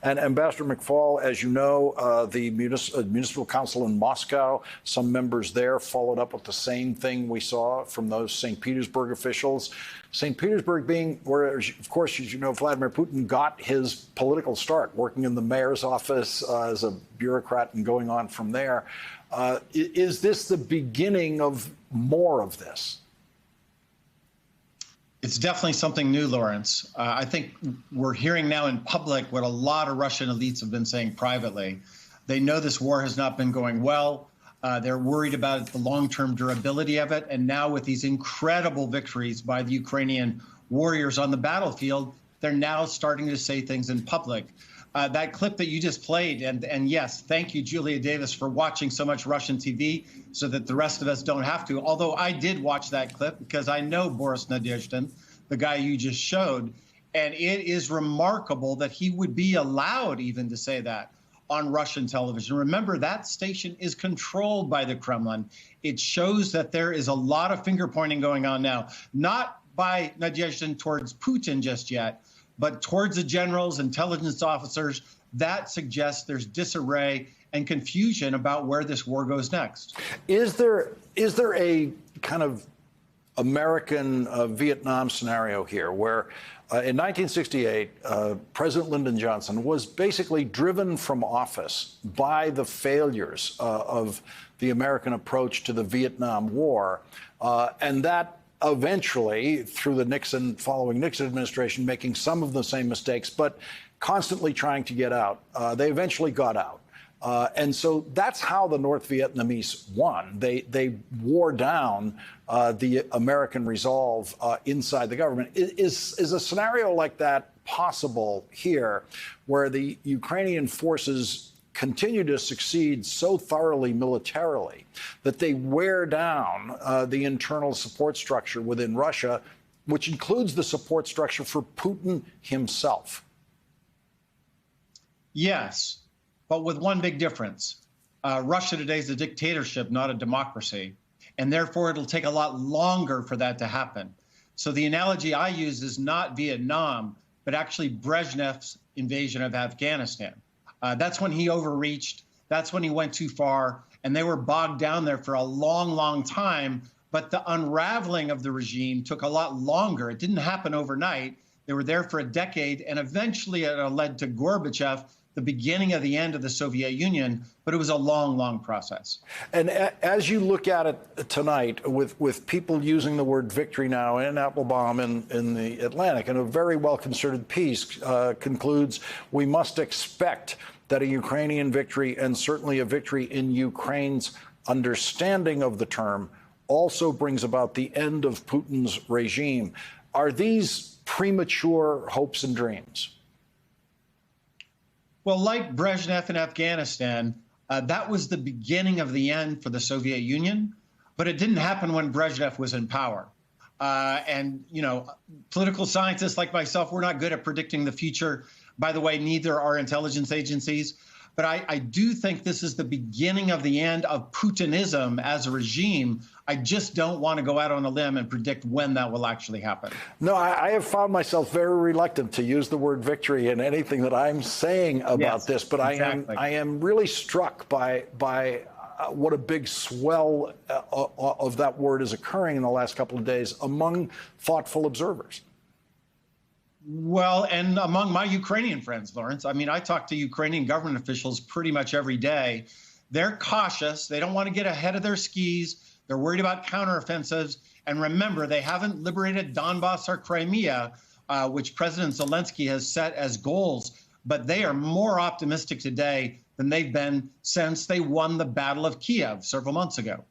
And Ambassador McFaul, as you know, the municipal council in Moscow, some members there followed up with the same thing we saw from those St. Petersburg officials. St. Petersburg being where, of course, as you know, Vladimir Putin got his political start, working in the mayor's office as a bureaucrat and going on from there. Is this the beginning of more of this? It's definitely something new, Lawrence. I think we're hearing now in public what a lot of Russian elites have been saying privately. They know this war has not been going well. They're worried about the long-term durability of it. And now with these incredible victories by the Ukrainian warriors on the battlefield, they're now starting to say things in public. That clip that you just played, and yes, thank you, Julia Davis, for watching so much Russian TV so that the rest of us don't have to. Although I did watch that clip because I know Boris Nadezhdin, the guy you just showed, and it is remarkable that he would be allowed even to say that on Russian television. Remember, that station is controlled by the Kremlin. It shows that there is a lot of finger pointing going on now, not by Nadezhdin towards Putin just yet, but towards the generals, intelligence officers. That suggests there's disarray and confusion about where this war goes next. Is there a kind of American Vietnam scenario here where in 1968, President Lyndon Johnson was basically driven from office by the failures of the American approach to the Vietnam War, and that eventually, through the following Nixon administration, making some of the same mistakes, but constantly trying to get out. They eventually got out. And so that's how the North Vietnamese won. They wore down the American resolve inside the government. Is a scenario like that possible here, where the Ukrainian forces continue to succeed so thoroughly militarily that they wear down the internal support structure within Russia, which includes the support structure for Putin himself? Yes, but with one big difference. Russia today is a dictatorship, not a democracy, and therefore it'll take a lot longer for that to happen. So the analogy I use is not Vietnam, but actually Brezhnev's invasion of Afghanistan. That's when he overreached. That's when he went too far. And they were bogged down there for a long, long time. But the unraveling of the regime took a lot longer. It didn't happen overnight. They were there for a decade. And eventually it led to Gorbachev, the beginning of the end of the Soviet Union. But it was a long, long process. And as you look at it tonight, with people using the word victory now, and Applebaum in the Atlantic, in a very well-concerted piece, concludes, we must expect that a Ukrainian victory, and certainly a victory in Ukraine's understanding of the term, also brings about the end of Putin's regime. Are these premature hopes and dreams? Well, like Brezhnev in Afghanistan, that was the beginning of the end for the Soviet Union, but it didn't happen when Brezhnev was in power. And, you know, political scientists like myself, we're not good at predicting the future. By the way, neither are intelligence agencies. But I do think this is the beginning of the end of Putinism as a regime. I just don't want to go out on a limb and predict when that will actually happen. No, I have found myself very reluctant to use the word victory in anything that I'm saying about this. But exactly. I am really struck by what a big swell of that word is occurring in the last couple of days among thoughtful observers. Well, and among my Ukrainian friends, Lawrence, I mean, I talk to Ukrainian government officials pretty much every day. They're cautious. They don't want to get ahead of their skis. They're worried about counteroffensives. And remember, they haven't liberated Donbass or Crimea, which President Zelensky has set as goals. But they are more optimistic today than they've been since they won the Battle of Kiev several months ago.